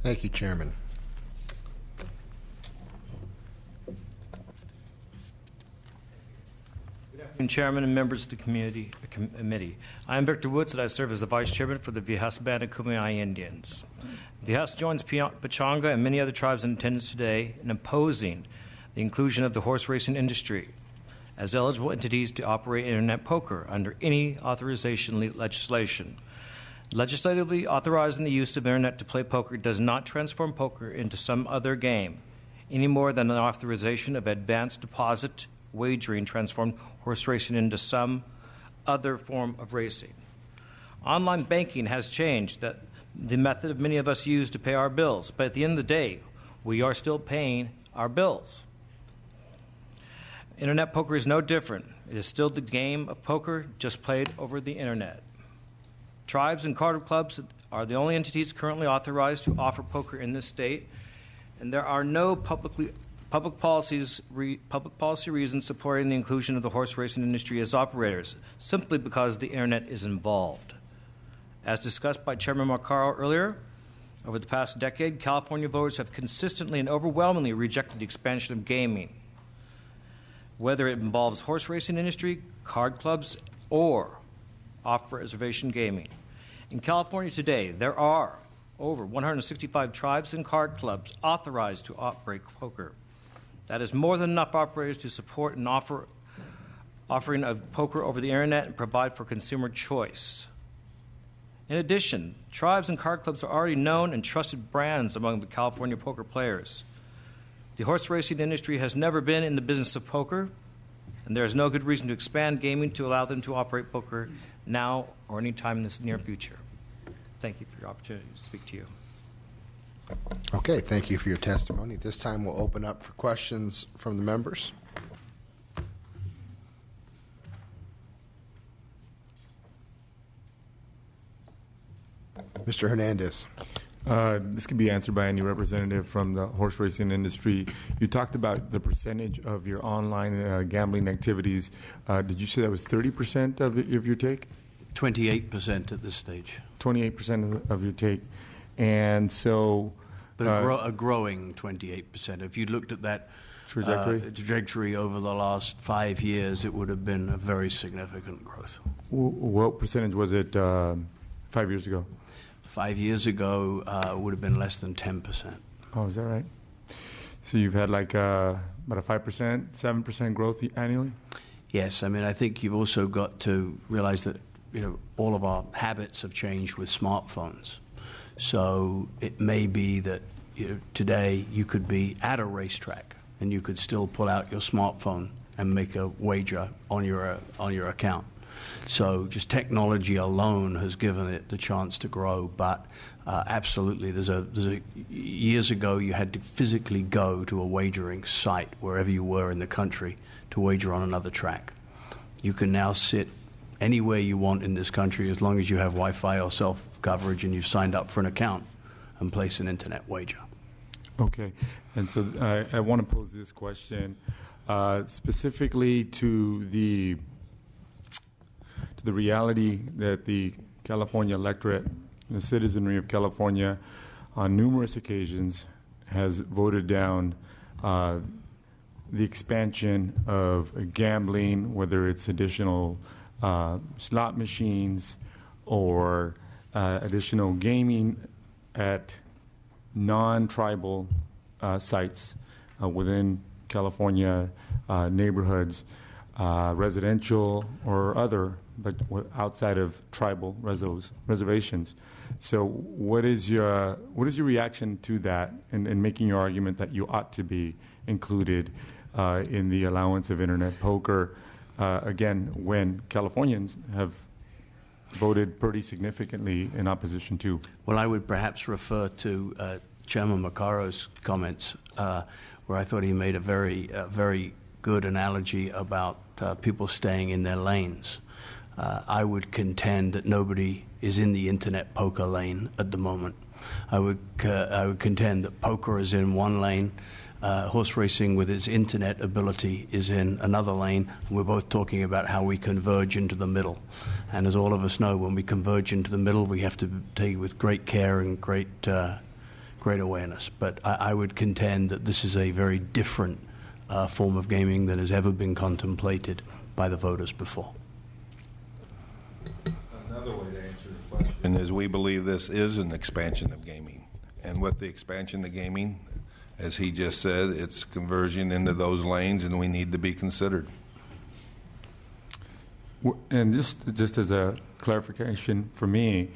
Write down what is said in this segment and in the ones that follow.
Thank you, Chairman. Chairman and members of the committee. I am Victor Woods, and I serve as the Vice Chairman for the Viejas Band of Kumeyaay Indians. Viejas joins Pechanga and many other tribes in attendance today in opposing the inclusion of the horse racing industry as eligible entities to operate Internet poker under any authorization legislation. Legislatively authorizing the use of Internet to play poker does not transform poker into some other game, any more than an authorization of advanced deposit wagering transformed horse racing into some other form of racing. Online banking has changed the method of many of us use to pay our bills, but at the end of the day, we are still paying our bills. Internet poker is no different. It is still the game of poker, just played over the Internet. Tribes and card clubs are the only entities currently authorized to offer poker in this state, and there are no public policy reasons supporting the inclusion of the horse racing industry as operators, simply because the Internet is involved. As discussed by Chairman Marcaro earlier, over the past decade, California voters have consistently and overwhelmingly rejected the expansion of gaming, whether it involves horse racing industry, card clubs, or off-reservation gaming. In California today, there are over 165 tribes and card clubs authorized to operate poker. That is more than enough operators to support an offering of poker over the Internet and provide for consumer choice. In addition, tribes and card clubs are already known and trusted brands among the California poker players. The horse racing industry has never been in the business of poker, and there is no good reason to expand gaming to allow them to operate poker now or any time in the near future. Thank you for your opportunity to speak to you. Okay, thank you for your testimony. This time we'll open up for questions from the members. Mr. Hernandez. This can be answered by any representative from the horse racing industry. You talked about the percentage of your online gambling activities. Did you say that was 30% of your take? 28% at this stage. 28% of your take. And so... But a growing 28%. If you looked at that trajectory over the last 5 years, it would have been a very significant growth. What percentage was it 5 years ago? 5 years ago, would have been less than 10%. Oh, is that right? So you've had like about a 5%, 7% growth annually? Yes. I mean, I think you've also got to realize that, all of our habits have changed with smartphones. So it may be that today you could be at a racetrack and you could still pull out your smartphone and make a wager on your account. So just technology alone has given it the chance to grow, but absolutely, years ago you had to physically go to a wagering site wherever you were in the country to wager on another track. You can now sit anywhere you want in this country as long as you have Wi-Fi or cell coverage and you've signed up for an account and place an internet wager. Okay, and so I want to pose this question specifically to the reality that the California electorate, the citizenry of California, on numerous occasions has voted down the expansion of gambling, whether it's additional slot machines or additional gaming at non-tribal sites within California neighborhoods, residential or other, but outside of tribal reservations. So what is your reaction to that and making your argument that you ought to be included in the allowance of internet poker, again, when Californians have voted pretty significantly in opposition to? Well, I would perhaps refer to Chairman Marcaro's comments, where I thought he made a very good analogy about people staying in their lanes. I would contend that nobody is in the internet poker lane at the moment. I would contend that poker is in one lane, horse racing with its internet ability is in another lane, and we're both talking about how we converge into the middle. And as all of us know, when we converge into the middle, we have to take it with great care and great great awareness. But I would contend that this is a very different form of gaming than has ever been contemplated by the voters before. Another way to answer the question is we believe this is an expansion of gaming. And with the expansion of gaming, as he just said, it's conversion into those lanes, and we need to be considered. And just as a clarification for me,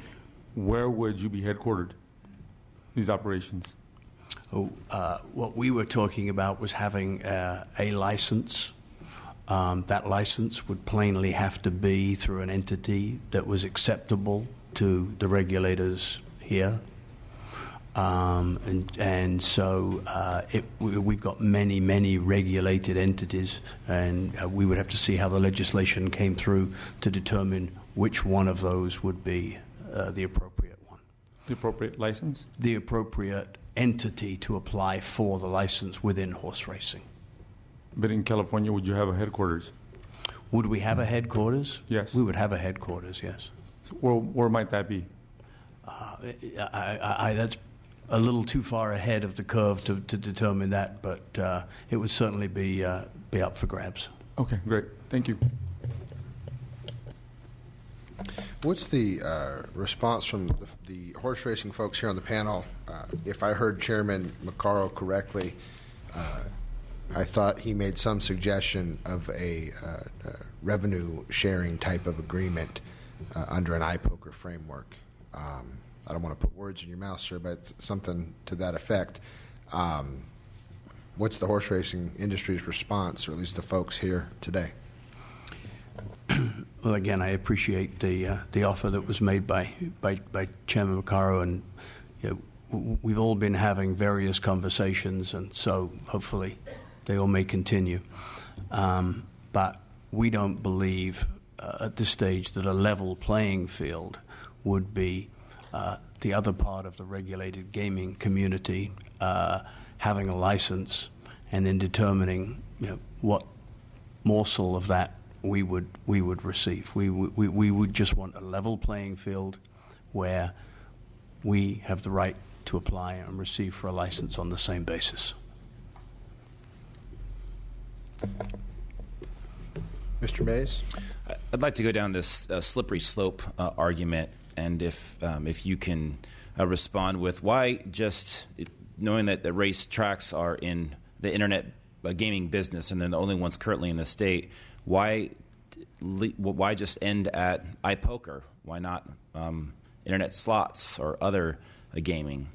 where would you be headquartered, these operations? What we were talking about was having a license. That license would plainly have to be through an entity that was acceptable to the regulators here. We've got many regulated entities, and we would have to see how the legislation came through to determine which one of those would be the appropriate one. The appropriate license? The appropriate entity to apply for the license within horse racing. But in California, would you have a headquarters? Would we have a headquarters? Yes. We would have a headquarters, yes. So where might that be? That's a little too far ahead of the curve to determine that, but it would certainly be up for grabs. Okay, great. Thank you. What's the response from the horse racing folks here on the panel? If I heard Chairman Maccaro correctly, I thought he made some suggestion of a revenue sharing type of agreement under an iPoker framework. I don't want to put words in your mouth, sir, but something to that effect. What's the horse racing industry's response, or at least the folks here today? Well, again, I appreciate the offer that was made by Chairman Maccaro, and we've all been having various conversations, and so hopefully they all may continue. But we don't believe at this stage that a level playing field would be the other part of the regulated gaming community having a license and then determining what morsel of that we would receive. We would just want a level playing field where we have the right to apply and receive for a license on the same basis. Mr. Mays? I'd like to go down this slippery slope argument, and if you can respond with why just knowing that the race tracks are in the internet gaming business and they're the only ones currently in the state, why just end at iPoker? Why not internet slots or other gaming?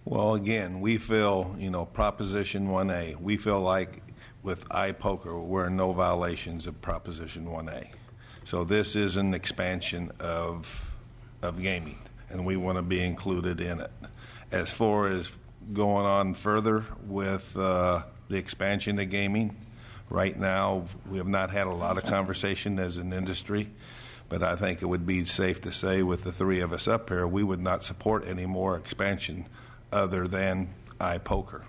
Well, again, we feel, Proposition 1A, we feel like with iPoker, we're in no violations of Proposition 1A. So this is an expansion of gaming, and we want to be included in it. As far as going on further with the expansion of gaming, right now we have not had a lot of conversation as an industry, but I think it would be safe to say with the three of us up here, we would not support any more expansion other than iPoker.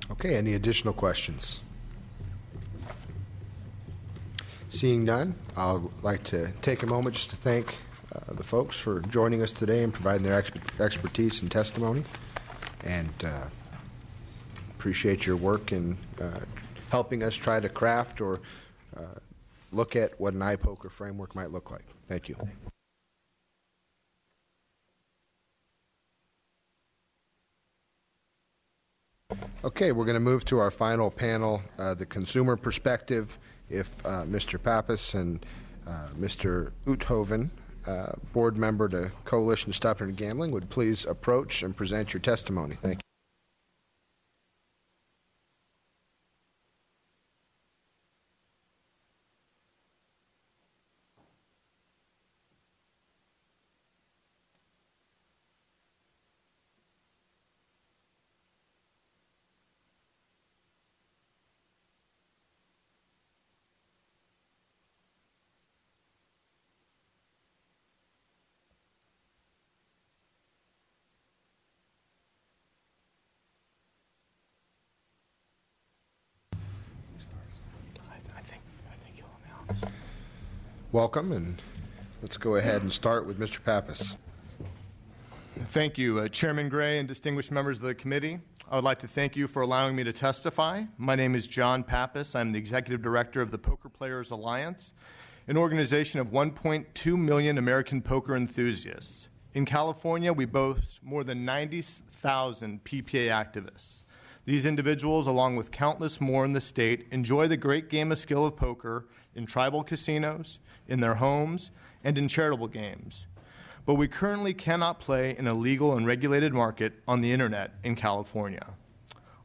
Okay, any additional questions? Seeing none, I'd like to take a moment just to thank the folks for joining us today and providing their expertise and testimony, and appreciate your work in helping us try to craft or look at what an iPoker framework might look like. Thank you. Okay, we're going to move to our final panel, the consumer perspective. If Mr. Pappas and Mr. Uthoven, board member to Coalition to Stop Internet Gambling, would please approach and present your testimony. Thank you. welcome, and let's go ahead and start with Mr. Pappas. Thank you, Chairman Gray and distinguished members of the committee. I would like to thank you for allowing me to testify. My name is John Pappas. I'm the Executive Director of the Poker Players Alliance, an organization of 1.2 million American poker enthusiasts. In California, we boast more than 90,000 PPA activists. These individuals, along with countless more in the state, enjoy the great game of skill of poker in tribal casinos, in their homes, and in charitable games. But we currently cannot play in a legal and regulated market on the internet in California.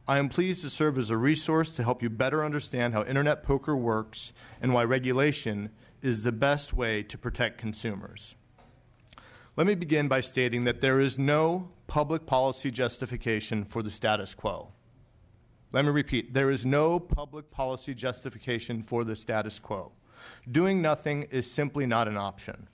I am pleased to serve as a resource to help you better understand how internet poker works and why regulation is the best way to protect consumers. Let me begin by stating that there is no public policy justification for the status quo. Let me repeat, there is no public policy justification for the status quo. Doing nothing is simply not an option.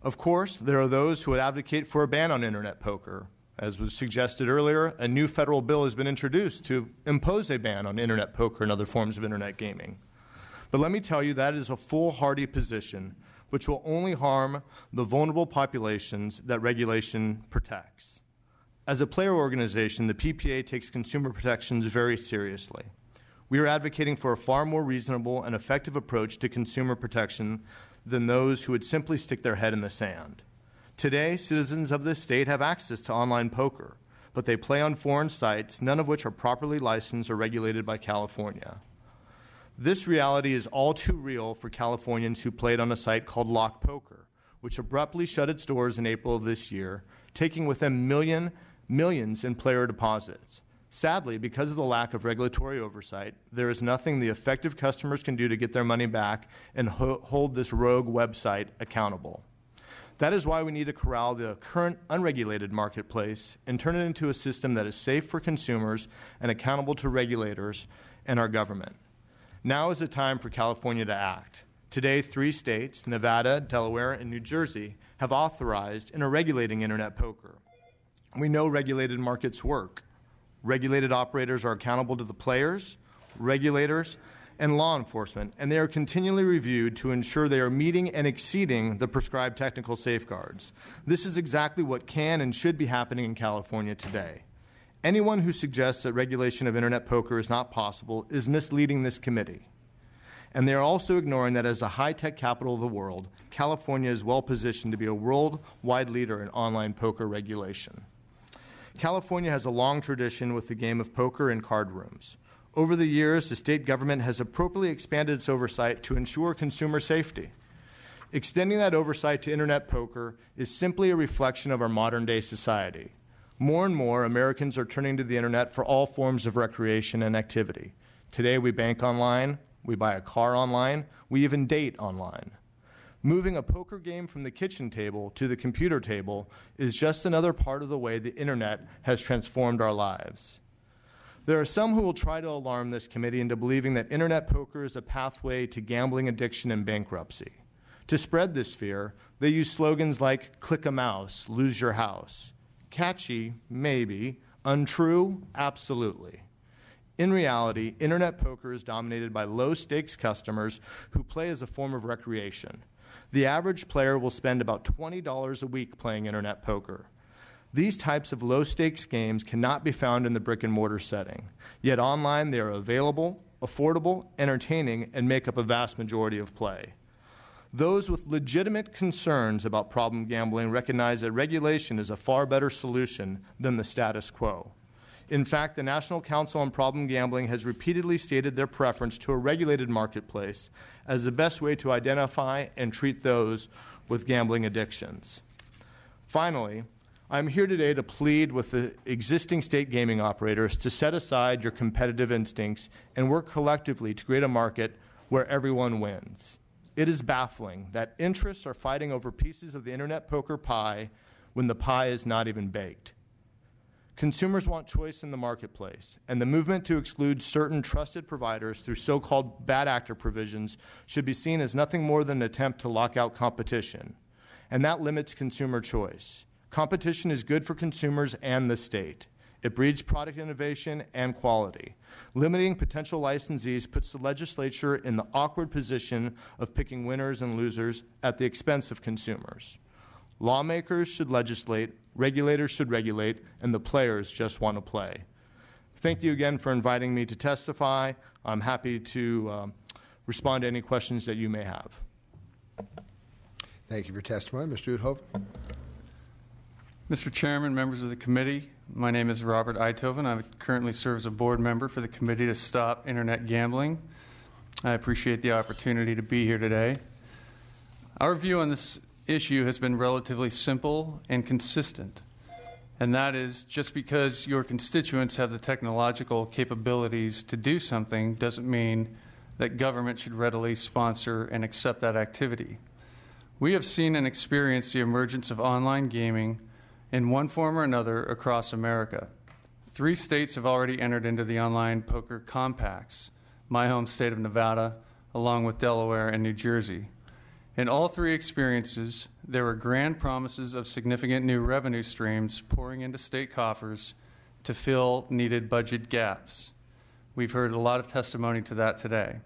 Of course, there are those who would advocate for a ban on internet poker. As was suggested earlier, a new federal bill has been introduced to impose a ban on internet poker and other forms of internet gaming. But let me tell you, that is a foolhardy position which will only harm the vulnerable populations that regulation protects. As a player organization, the PPA takes consumer protections very seriously. We are advocating for a far more reasonable and effective approach to consumer protection than those who would simply stick their head in the sand. Today, citizens of this state have access to online poker, but they play on foreign sites, none of which are properly licensed or regulated by California. This reality is all too real for Californians who played on a site called Lock Poker, which abruptly shut its doors in April of this year, taking with them millions in player deposits. Sadly, because of the lack of regulatory oversight, there is nothing the affected customers can do to get their money back and hold this rogue website accountable. That is why we need to corral the current unregulated marketplace and turn it into a system that is safe for consumers and accountable to regulators and our government. Now is the time for California to act. Today, 3 states, Nevada, Delaware, and New Jersey, have authorized and are regulating internet poker. We know regulated markets work. Regulated operators are accountable to the players, regulators, and law enforcement, and they are continually reviewed to ensure they are meeting and exceeding the prescribed technical safeguards. This is exactly what can and should be happening in California today. Anyone who suggests that regulation of internet poker is not possible is misleading this committee. And they are also ignoring that as a high-tech capital of the world, California is well positioned to be a worldwide leader in online poker regulation. California has a long tradition with the game of poker in card rooms. Over the years, the state government has appropriately expanded its oversight to ensure consumer safety. Extending that oversight to internet poker is simply a reflection of our modern-day society. More and more, Americans are turning to the internet for all forms of recreation and activity. Today, we bank online, we buy a car online, we even date online. Moving a poker game from the kitchen table to the computer table is just another part of the way the internet has transformed our lives. There are some who will try to alarm this committee into believing that internet poker is a pathway to gambling addiction and bankruptcy. To spread this fear, they use slogans like "click a mouse, lose your house." Catchy, maybe. Untrue, absolutely. In reality, internet poker is dominated by low-stakes customers who play as a form of recreation. The average player will spend about $20 a week playing internet poker. These types of low-stakes games cannot be found in the brick-and-mortar setting. Yet online they are available, affordable, entertaining, and make up a vast majority of play. Those with legitimate concerns about problem gambling recognize that regulation is a far better solution than the status quo. In fact, the National Council on Problem Gambling has repeatedly stated their preference to a regulated marketplace as the best way to identify and treat those with gambling addictions. Finally, I'm here today to plead with the existing state gaming operators to set aside your competitive instincts and work collectively to create a market where everyone wins. It is baffling that interests are fighting over pieces of the internet poker pie when the pie is not even baked. Consumers want choice in the marketplace, and the movement to exclude certain trusted providers through so-called bad actor provisions should be seen as nothing more than an attempt to lock out competition, and that limits consumer choice. Competition is good for consumers and the state. It breeds product innovation and quality. Limiting potential licensees puts the legislature in the awkward position of picking winners and losers at the expense of consumers. Lawmakers should legislate, regulators should regulate, and the players just want to play. Thank you again for inviting me to testify. I'm happy to respond to any questions that you may have. Thank you for your testimony. Mr. Uithoven. Mr. Chairman, members of the committee, my name is Robert Uithoven. I currently serve as a board member for the Committee to Stop Internet Gambling. I appreciate the opportunity to be here today. Our view on this issue has been relatively simple and consistent, and that is just because your constituents have the technological capabilities to do something doesn't mean that government should readily sponsor and accept that activity. We have seen and experienced the emergence of online gaming in one form or another across America. 3 states have already entered into the online poker compacts, my home state of Nevada, along with Delaware and New Jersey. In all 3 experiences, there were grand promises of significant new revenue streams pouring into state coffers to fill needed budget gaps. We've heard a lot of testimony to that today.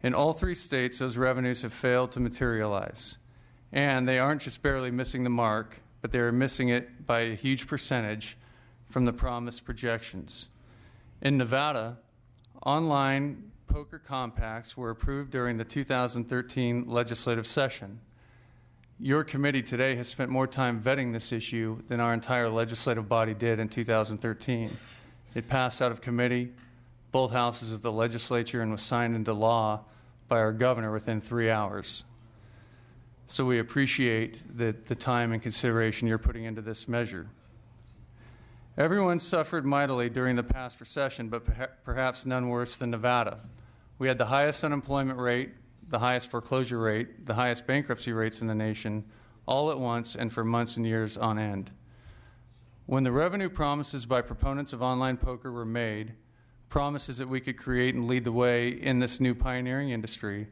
In all 3 states, those revenues have failed to materialize. And they aren't just barely missing the mark, but they're missing it by a huge percentage from the promised projections. In Nevada, online poker compacts were approved during the 2013 legislative session. Your committee today has spent more time vetting this issue than our entire legislative body did in 2013. It passed out of committee, both houses of the legislature, and was signed into law by our governor within 3 hours. So we appreciate the time and consideration you're putting into this measure. Everyone suffered mightily during the past recession, but perhaps none worse than Nevada. We had the highest unemployment rate, the highest foreclosure rate, the highest bankruptcy rates in the nation, all at once and for months and years on end. When the revenue promises by proponents of online poker were made, promises that we could create and lead the way in this new pioneering industry,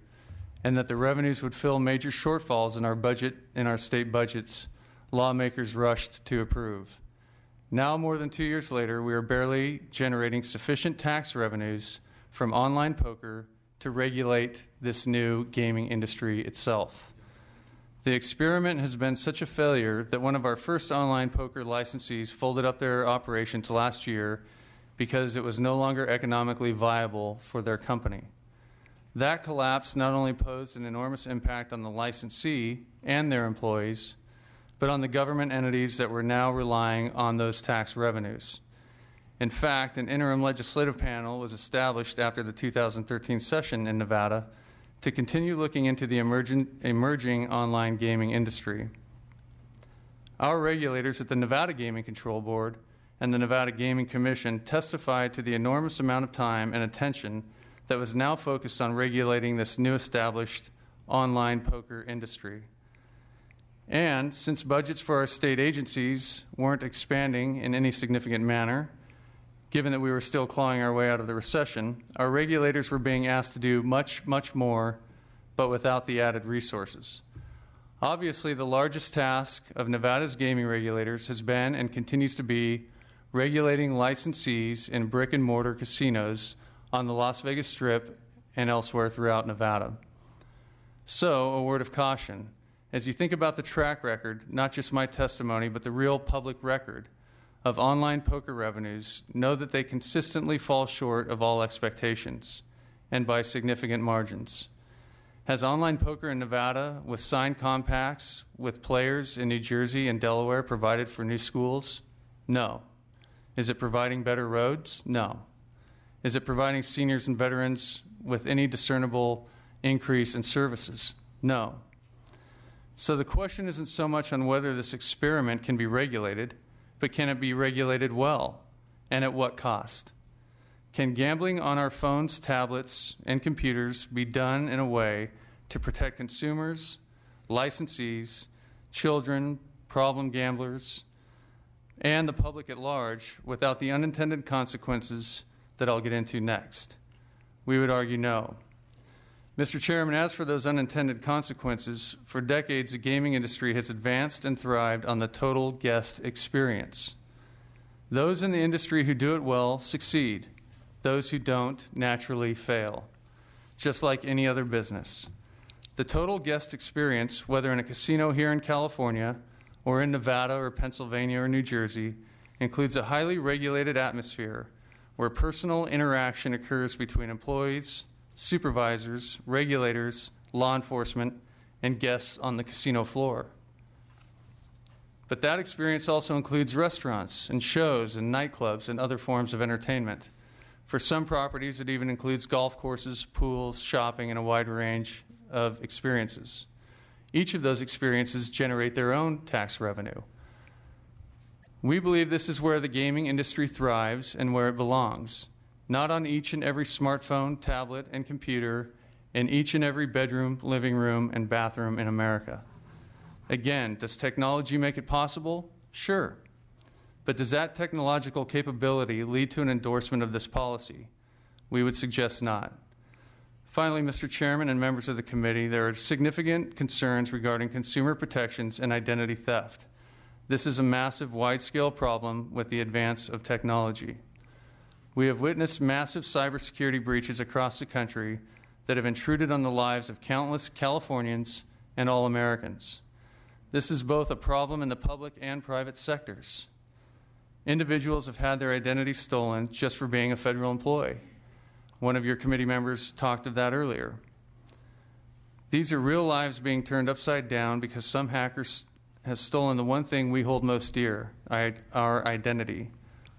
and that the revenues would fill major shortfalls in our budget, in our state budgets, lawmakers rushed to approve. Now, more than 2 years later, we are barely generating sufficient tax revenues from online poker to regulate this new gaming industry itself. The experiment has been such a failure that one of our first online poker licensees folded up their operations last year because it was no longer economically viable for their company. That collapse not only posed an enormous impact on the licensee and their employees, but on the government entities that were now relying on those tax revenues. In fact, an interim legislative panel was established after the 2013 session in Nevada to continue looking into the emerging online gaming industry. Our regulators at the Nevada Gaming Control Board and the Nevada Gaming Commission testified to the enormous amount of time and attention that was now focused on regulating this new established online poker industry. And since budgets for our state agencies weren't expanding in any significant manner, given that we were still clawing our way out of the recession, our regulators were being asked to do much, much more, but without the added resources. Obviously, the largest task of Nevada's gaming regulators has been and continues to be regulating licensees in brick-and-mortar casinos on the Las Vegas Strip and elsewhere throughout Nevada. So, a word of caution. As you think about the track record, not just my testimony, but the real public record of online poker revenues, know that they consistently fall short of all expectations, and by significant margins. Has online poker in Nevada, with signed compacts with players in New Jersey and Delaware, provided for new schools? No. Is it providing better roads? No. Is it providing seniors and veterans with any discernible increase in services? No. So the question isn't so much on whether this experiment can be regulated, but can it be regulated well, and at what cost? Can gambling on our phones, tablets, and computers be done in a way to protect consumers, licensees, children, problem gamblers, and the public at large without the unintended consequences that I'll get into next? We would argue no. Mr. Chairman, as for those unintended consequences, for decades the gaming industry has advanced and thrived on the total guest experience. Those in the industry who do it well succeed. Those who don't naturally fail, just like any other business. The total guest experience, whether in a casino here in California or in Nevada or Pennsylvania or New Jersey, includes a highly regulated atmosphere where personal interaction occurs between employees, supervisors, regulators, law enforcement, and guests on the casino floor. But that experience also includes restaurants and shows and nightclubs and other forms of entertainment. For some properties, it even includes golf courses, pools, shopping, and a wide range of experiences. Each of those experiences generate their own tax revenue. We believe this is where the gaming industry thrives and where it belongs, not on each and every smartphone, tablet, and computer in each and every bedroom, living room, and bathroom in America. Again, does technology make it possible? Sure. But does that technological capability lead to an endorsement of this policy? We would suggest not. Finally, Mr. Chairman and members of the committee, there are significant concerns regarding consumer protections and identity theft. This is a massive, wide-scale problem with the advance of technology. We have witnessed massive cybersecurity breaches across the country that have intruded on the lives of countless Californians and all Americans. This is both a problem in the public and private sectors. Individuals have had their identity stolen just for being a federal employee. One of your committee members talked of that earlier. These are real lives being turned upside down because some hackers has stolen the one thing we hold most dear, our identity,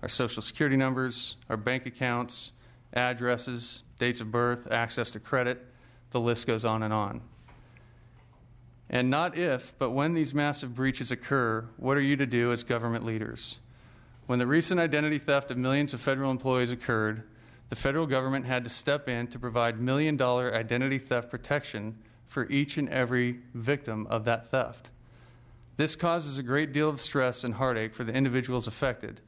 our social security numbers, our bank accounts, addresses, dates of birth, access to credit, the list goes on and on. And not if, but when these massive breaches occur, what are you to do as government leaders? When the recent identity theft of millions of federal employees occurred, the federal government had to step in to provide million-dollar identity theft protection for each and every victim of that theft. This causes a great deal of stress and heartache for the individuals affected,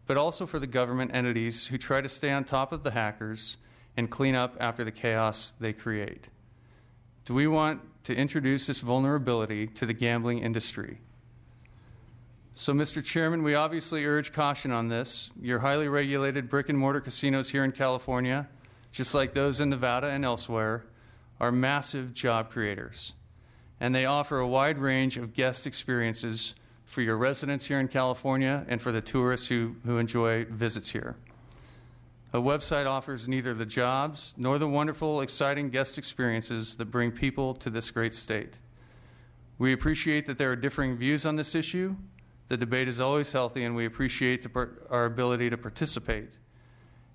but also for the government entities who try to stay on top of the hackers and clean up after the chaos they create. Do we want to introduce this vulnerability to the gambling industry? So, Mr. Chairman, we obviously urge caution on this. Your highly regulated brick-and-mortar casinos here in California, just like those in Nevada and elsewhere, are massive job creators. And they offer a wide range of guest experiences for your residents here in California and for the tourists who enjoy visits here. A website offers neither the jobs nor the wonderful, exciting guest experiences that bring people to this great state. We appreciate that there are differing views on this issue. The debate is always healthy, and we appreciate our ability to participate.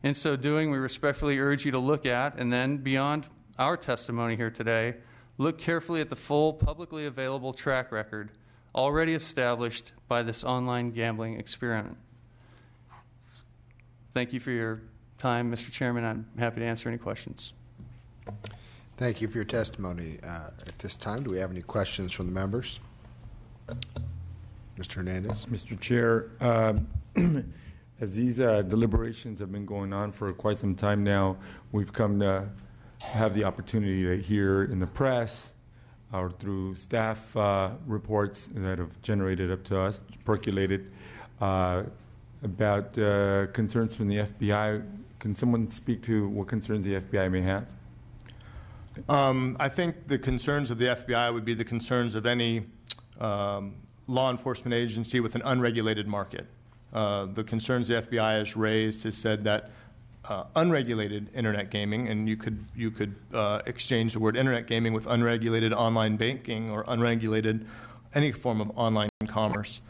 In so doing, we respectfully urge you to look at, and then beyond our testimony here today, look carefully at the full, publicly available track record already established by this online gambling experiment. Thank you for your time, Mr. Chairman. I'm happy to answer any questions. Thank you for your testimony. At this time, do we have any questions from the members? Mr. Hernandez. Mr. Chair, as these deliberations have been going on for quite some time now, we've come to have the opportunity to hear in the press or through staff reports that have generated up to us, percolated, about concerns from the FBI. Can someone speak to what concerns the FBI may have? I think the concerns of the FBI would be the concerns of any law enforcement agency with an unregulated market. The concerns the FBI has raised has said that unregulated internet gaming, and you could exchange the word internet gaming with unregulated online banking or unregulated any form of online commerce,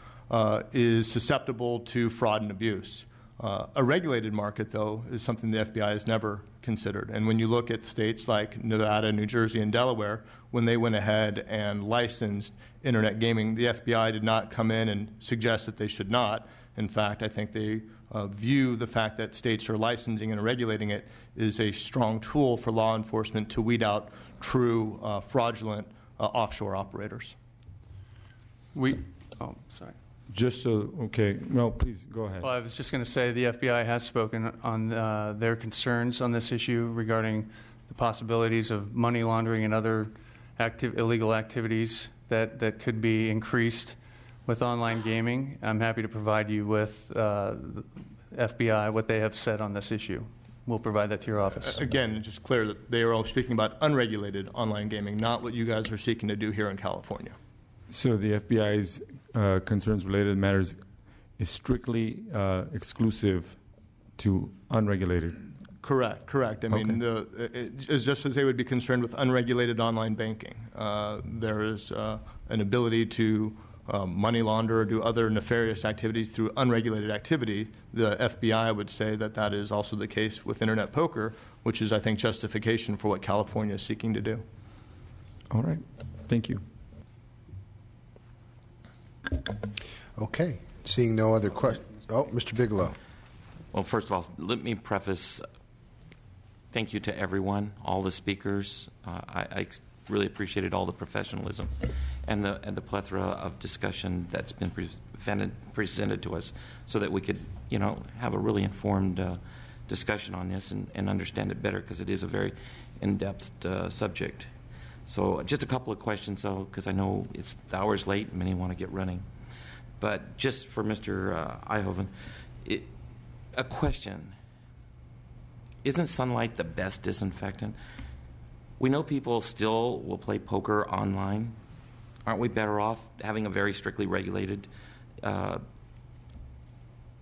is susceptible to fraud and abuse. A regulated market, though, is something the FBI has never considered. And when you look at states like Nevada, New Jersey, and Delaware, when they went ahead and licensed internet gaming, the FBI did not come in and suggest that they should not. In fact, I think they view the fact that states are licensing and regulating it is a strong tool for law enforcement to weed out true fraudulent offshore operators. Sorry. Just so, okay, no, please go ahead. Well, I was just going to say the FBI has spoken on their concerns on this issue regarding the possibilities of money laundering and other illegal activities that could be increased with online gaming. I'm happy to provide you with the FBI, what they have said on this issue. We'll provide that to your office. Again, just clear that they are all speaking about unregulated online gaming, not what you guys are seeking to do here in California. So the FBI's concerns related to matters is strictly exclusive to unregulated. Correct. I mean, it's just as they would be concerned with unregulated online banking. There is an ability to money launder or do other nefarious activities through unregulated activity. The FBI would say that that is also the case with internet poker, which is, I think, justification for what California is seeking to do. All right. Thank you. Okay. Seeing no other questions. Oh, Mr. Bigelow. Well, first of all, let me preface thank you to everyone, all the speakers. I really appreciated all the professionalism and the plethora of discussion that's been presented to us so that we could, have a really informed discussion on this and understand it better, because it is a very in-depth subject. So just a couple of questions, though, because I know the hour's late and many want to get running. But just for Mr. Eijhoven, a question. Isn't sunlight the best disinfectant? We know people still will play poker online. Aren't we better off having a very strictly regulated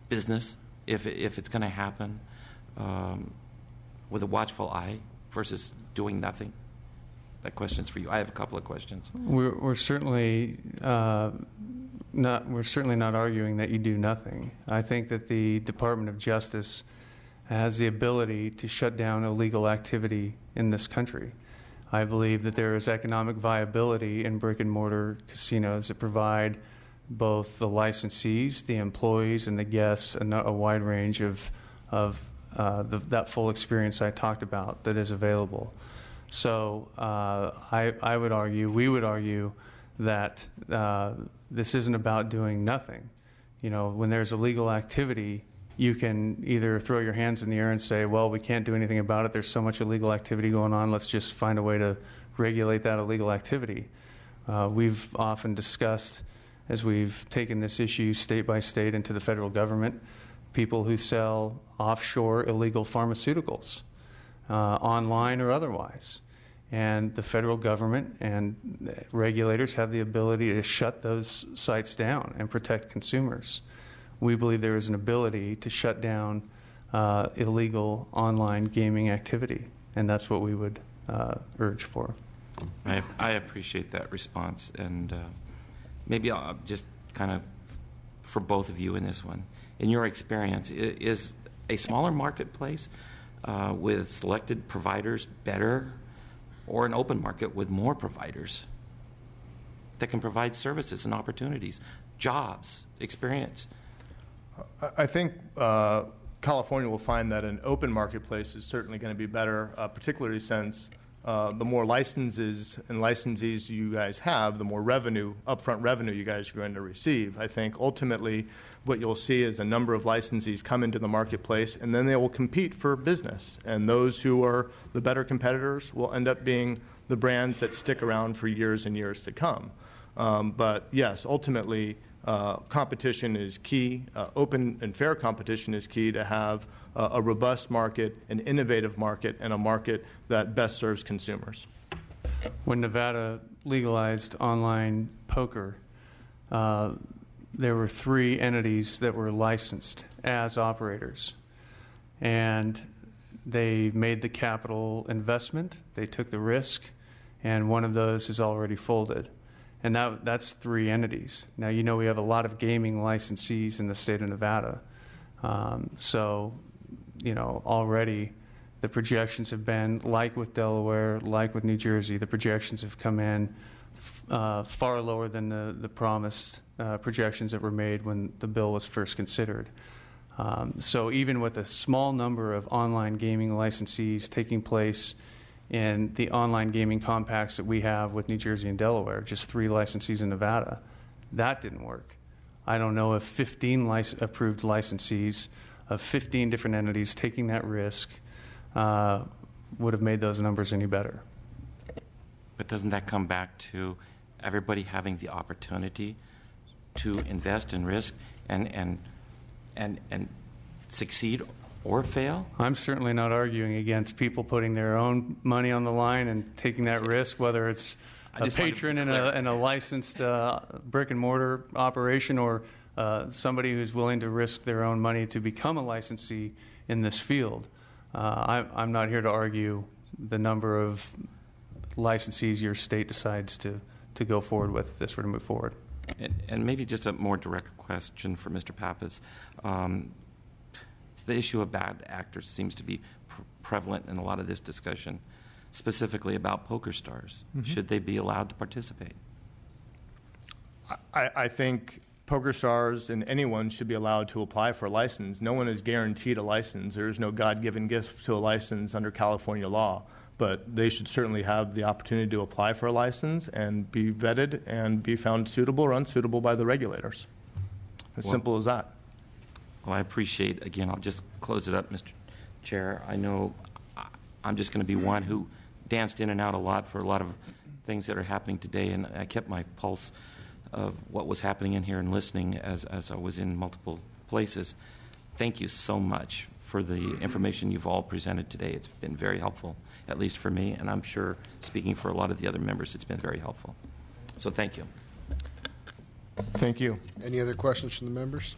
business if it's going to happen with a watchful eye versus doing nothing? That question's for you. I have a couple of questions. We're certainly not arguing that you do nothing. I think that the Department of Justice has the ability to shut down illegal activity in this country. I believe that there is economic viability in brick-and-mortar casinos that provide both the licensees, the employees, and the guests a wide range of that full experience I talked about that is available. So I would argue, we would argue, that this isn't about doing nothing. When there's illegal activity, you can either throw your hands in the air and say, well, we can't do anything about it. There's so much illegal activity going on. Let's just find a way to regulate that illegal activity. We've often discussed, as we've taken this issue state by state into the federal government, people who sell offshore illegal pharmaceuticals, online or otherwise. And the federal government and regulators have the ability to shut those sites down and protect consumers. We believe there is an ability to shut down illegal online gaming activity, and that's what we would urge for. I appreciate that response, and maybe I'll just kind of, for both of you in this one, in your experience, is a smaller marketplace with selected providers better, or an open market with more providers that can provide services and opportunities, jobs, experience? I think California will find that an open marketplace is certainly going to be better, particularly since the more licenses and licensees you guys have, the more revenue, upfront revenue you guys are going to receive. I think ultimately what you'll see is a number of licensees come into the marketplace, and then they will compete for business. And those who are the better competitors will end up being the brands that stick around for years and years to come. But yes, ultimately, competition is key. Open and fair competition is key to have a robust market, an innovative market, and a market that best serves consumers. When Nevada legalized online poker, there were 3 entities that were licensed as operators. And they made the capital investment, they took the risk, and one of those is already folded. And that's 3 entities. Now, we have a lot of gaming licensees in the state of Nevada. So, already the projections have been, like with Delaware, like with New Jersey, the projections have come in far lower than the promised projections that were made when the bill was first considered. So even with a small number of online gaming licensees taking place in the online gaming compacts that we have with New Jersey and Delaware, just 3 licensees in Nevada, that didn't work. I don't know if 15 approved licensees of 15 different entities taking that risk would have made those numbers any better. But doesn't that come back to everybody having the opportunity to invest and risk and succeed or fail? I'm certainly not arguing against people putting their own money on the line and taking that risk, whether it's a patron in a licensed brick and mortar operation or somebody who's willing to risk their own money to become a licensee in this field. I'm not here to argue the number of licensees your state decides to go forward with if this were to move forward. And maybe just a more direct question for Mr. Pappas. The issue of bad actors seems to be prevalent in a lot of this discussion, specifically about poker stars. Mm-hmm. Should they be allowed to participate? I think poker stars and anyone should be allowed to apply for a license. No one is guaranteed a license. There is no God-given gift to a license under California law. But they should certainly have the opportunity to apply for a license and be vetted and be found suitable or unsuitable by the regulators. As simple as that. Well, I appreciate, again, I'll just close it up, Mr. Chair. I know I'm just going to be one who danced in and out a lot for a lot of things that are happening today, and I kept my pulse of what was happening in here and listening as I was in multiple places. Thank you so much for the information you've all presented today. It's been very helpful, at least for me, and I'm sure speaking for a lot of the other members, it's been very helpful. So thank you. Thank you. Any other questions from the members?